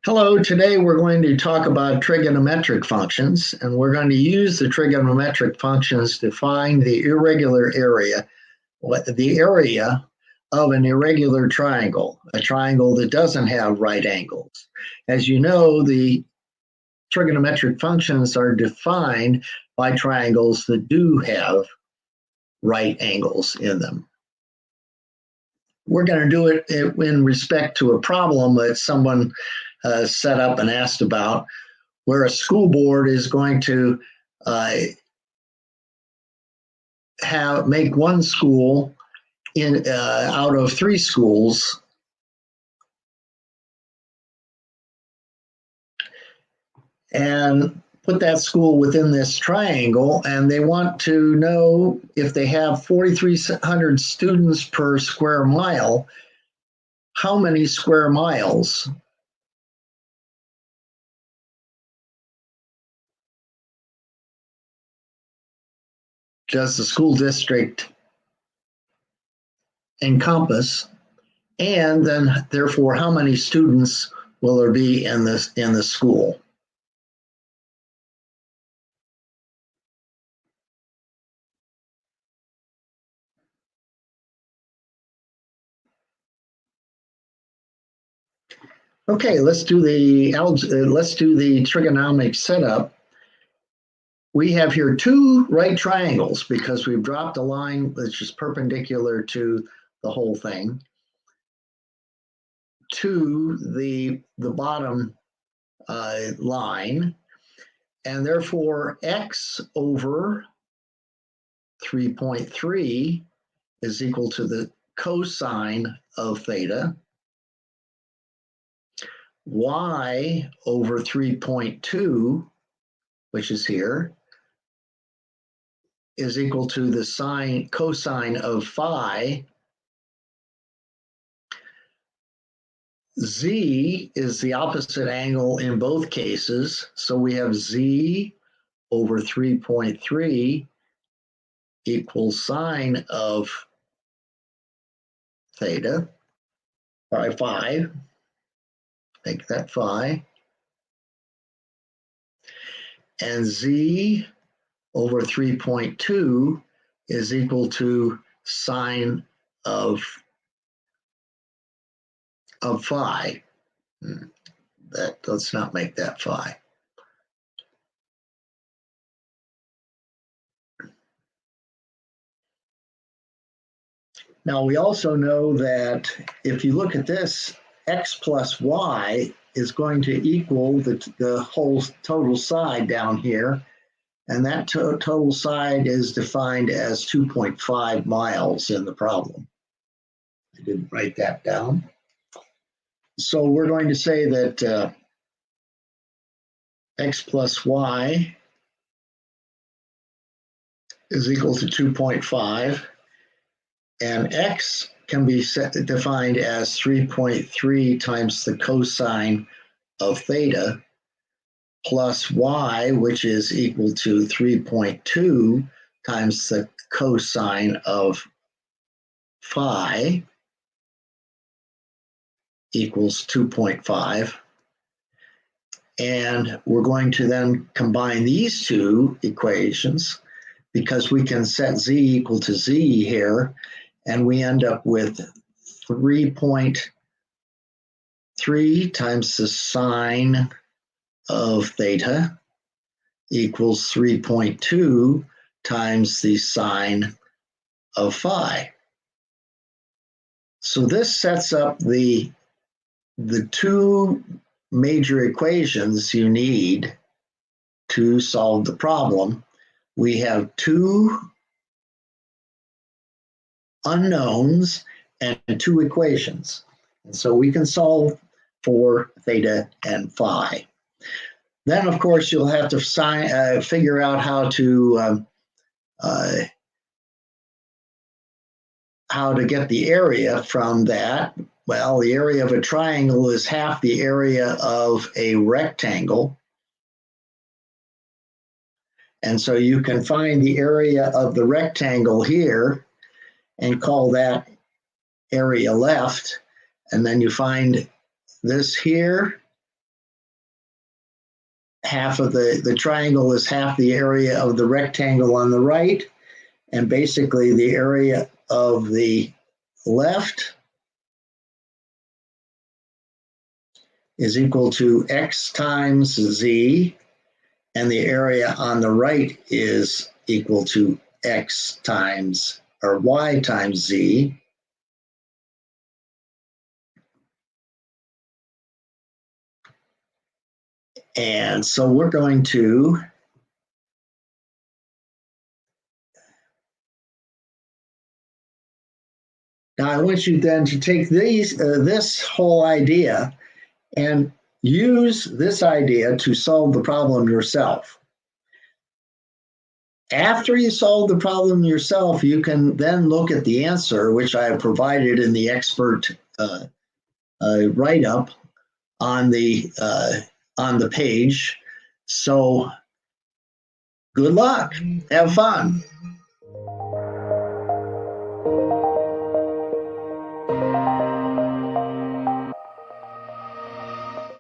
Hello, today we're going to talk about trigonometric functions, and we're going to use the trigonometric functions to find the irregular area, the area of an irregular triangle, a triangle that doesn't have right angles. As you know, the trigonometric functions are defined by triangles that do have right angles in them. We're going to do it in respect to a problem that someone set up and asked about, where a school board is going to make one school out of 3 schools and put that school within this triangle, and they want to know if they have 4,300 students per square mile, how many square miles does the school district encompass, and then therefore how many students will there be in the school. Okay, let's do the trigonometric setup. We have here 2 right triangles because we've dropped a line which is perpendicular to the whole thing to the bottom line, and therefore x over 3.3 is equal to the cosine of theta. Y over 3.2, which is here, is equal to the cosine of phi. Z is the opposite angle in both cases, so we have z over 3.3 equals sine of theta by phi. Make that phi. And z over 3.2 is equal to sine of phi. Let's not make that phi. Now we also know that if you look at this, x plus y is going to equal the whole total side down here, and that total side is defined as 2.5 miles in the problem. I didn't write that down. So we're going to say that x plus y is equal to 2.5, and x can be defined as 3.3 times the cosine of theta plus y, which is equal to 3.2 times the cosine of phi, equals 2.5. And we're going to then combine these 2 equations because we can set z equal to z here, and we end up with 3.3 times the sine of theta equals 3.2 times the sine of phi. So this sets up the 2 major equations you need to solve the problem. We have 2 unknowns and 2 equations. And so we can solve for theta and phi. Then, of course, you'll have to figure out how to get the area from that. Well, the area of a triangle is half the area of a rectangle. And so you can find the area of the rectangle here and call that area left. And then you find this here half of the triangle is half the area of the rectangle on the right, and basically the area of the left is equal to x times z, and the area on the right is equal to x times, or y times z. And so we're going to now I want you then to take this whole idea and use this idea to solve the problem yourself. After you solve the problem yourself, you can then look at the answer, which I have provided in the expert write-up on the page. So good luck. Have fun.